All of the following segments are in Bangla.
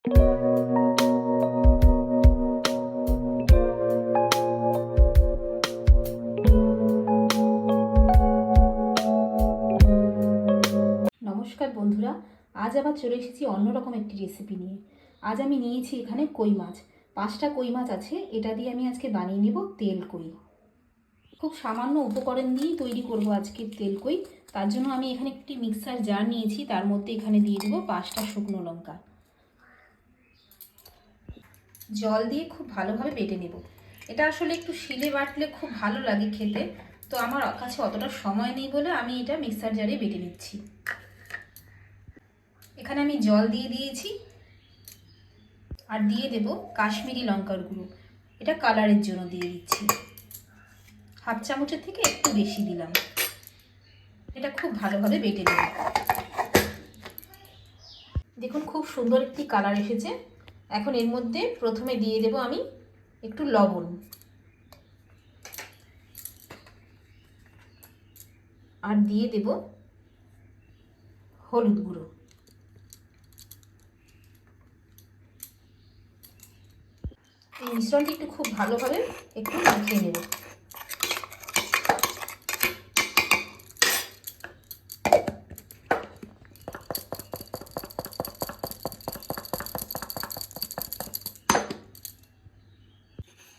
নমস্কার বন্ধুরা, আজ আবার চলে এসেছি অন্যরকম একটি রেসিপি নিয়ে। আজ আমি নিয়েছি এখানে কই মাছ। 5টা কই মাছ আছে, এটা দিয়ে আমি আজকে বানিয়ে নেব তেল কই। খুব সামান্য উপকরণ দিয়েই তৈরি করব আজকের তেল কই। তার জন্য আমি এখানে একটি মিক্সার জার নিয়েছি, তার মধ্যে এখানে দিয়ে দেবো 5টা শুকনো লঙ্কা। জল দিয়ে খুব ভালোভাবে বেটে নেব। এটা আসলে একটু শিলে বাটলে খুব ভালো লাগে খেতে, তো আমার কাছে অতটা সময় নেই বলে আমি এটা মিক্সার জারে বেটে নিচ্ছি। এখানে আমি জল দিয়ে দিয়েছি আর দিয়ে দেব কাশ্মীরি লঙ্কার গুঁড়ো। এটা কালারের জন্য দিয়ে দিচ্ছি, 1/2 চামচের থেকে একটু বেশি দিলাম। এটা খুব ভালোভাবে বেটে নেব। দেখুন খুব সুন্দর একটি কালার এসেছে। এখন এর মধ্যে প্রথমে দিয়ে দেব আমি একটু লবণ আর দিয়ে দেব হলুদ গুঁড়ো। এই মিশ্রণটি একটু খুব ভালোভাবে একটু মাখিয়ে নেব।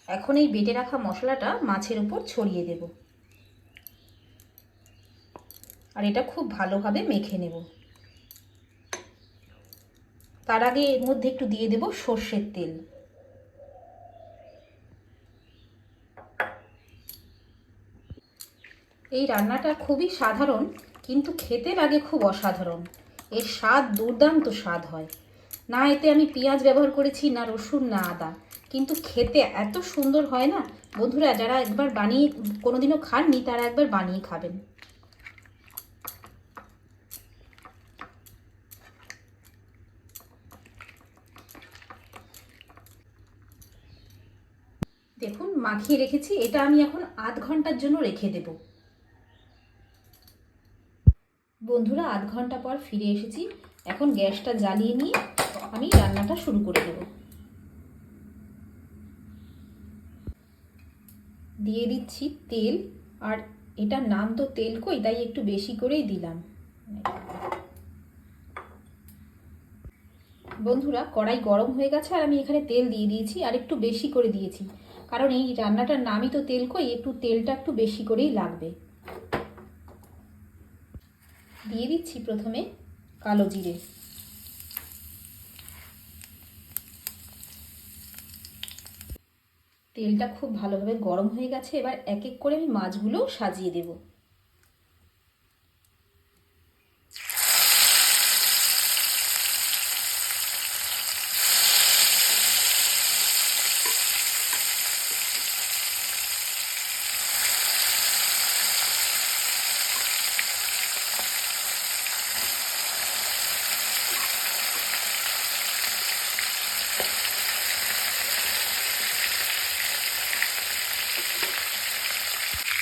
এখন এই বেটে রাখা মশলাটা মাছের উপর ছড়িয়ে দেব আর এটা খুব ভালোভাবে মেখে নেব। তার আগে এর মধ্যে একটু দিয়ে দেব সর্ষের তেল। এই রান্নাটা খুবই সাধারণ, কিন্তু খেতে লাগে খুব অসাধারণ। এর স্বাদ দুর্দান্ত স্বাদ হয়। না এতে আমি পেঁয়াজ ব্যবহার করেছি, না রসুন, না আদা, কিন্তু খেতে এত সুন্দর হয় না। বন্ধুরা যারা একবার বানিয়ে কোনোদিনও খাননি তারা একবার বানিয়ে খাবেন। দেখুন মাখিয়ে রেখেছি, এটা আমি এখন আধ ঘন্টার জন্য রেখে দেব। বন্ধুরা 1/2 ঘন্টা পর ফিরে এসেছি। এখন গ্যাসটা জ্বালিয়ে নিয়ে আমি রান্নাটা শুরু করে দেব। দিয়ে দিচ্ছি তেল, আর এটার নাম তো তেল কই, তাই একটু বেশি করেই দিলাম। বন্ধুরা কড়াই গরম হয়ে গেছে আর আমি এখানে তেল দিয়ে দিয়েছি, আর একটু বেশি করে দিয়েছি, কারণ এই রান্নাটার নামই তো তেল কই, একটু তেলটা একটু বেশি করেই লাগবে। দিয়ে দিচ্ছি প্রথমে কালো জিরে, তেলটা খুব ভালোভাবে গরম হয়ে গেছে। এবার এক এক করে আমি মাছগুলো সাজিয়ে দেব।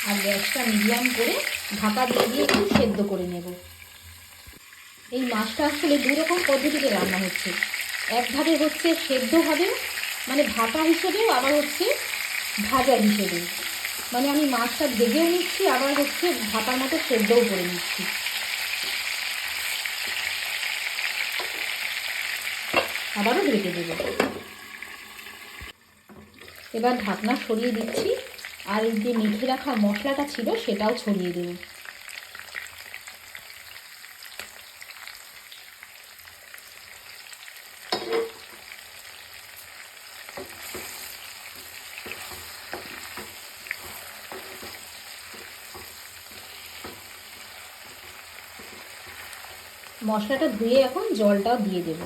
আর গ্যাসটা মিডিয়াম করে ঢাকা দিয়ে দিয়ে একটু সেদ্ধ করে নেব। এই মাছটা আসলে দুরকম পদ্ধতিতে রান্না হচ্ছে। একভাবে হচ্ছে সেদ্ধ হবে, মানে ভাপা হিসেবেও, আবার হচ্ছে ভাজা হিসেবেও। মানে আমি মাছটা ভেজেও নিচ্ছি, আবার হচ্ছে ভাপার মতো সেদ্ধও করে নিচ্ছি। আবারও ঢেকে দেব। এবার ঢাকনা সরিয়ে দিচ্ছি, আর এই যে মেখে রাখা মশলাটা ছিল সেটাও ছড়িয়ে দেব। মশলাটা ধুয়ে এখন জলটাও দিয়ে দেব।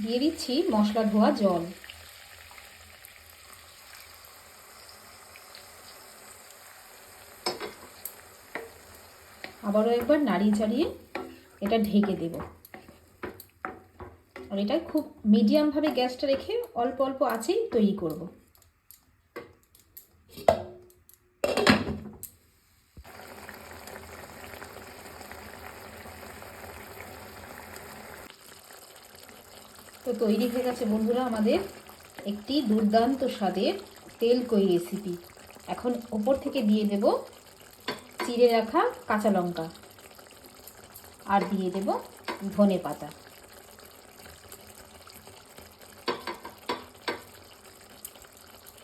দিয়ে দিচ্ছি মশলা ধোয়া জল। আবারও একবার নাড়িয়ে চাড়িয়ে এটা ঢেকে দেব। আর এটা খুব মিডিয়ামভাবে গ্যাসটা রেখে অল্প অল্প আঁচেই তৈরি করব। তো তৈরি হয়ে গেছে বন্ধুরা আমাদের একটি দুর্দান্ত স্বাদের তেলকই রেসিপি। এখন ওপর থেকে দিয়ে দেব চিড়ে রাখা কাঁচা লঙ্কা আর দিয়ে দেব ধনে পাতা।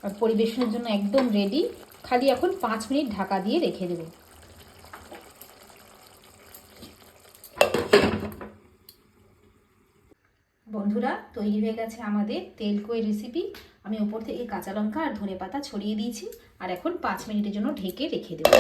আর পরিবেশনের জন্য একদম রেডি। খালি এখন 5 মিনিট ঢাকা দিয়ে রেখে দেব। বন্ধুরা তৈরি হয়ে গেছে আমাদের তেলকই রেসিপি। আমি ওপর থেকে কাঁচা লঙ্কা আর ধনে পাতা ছড়িয়ে দিয়েছি আর এখন 5 মিনিটের জন্য ঢেকে রেখে দেব।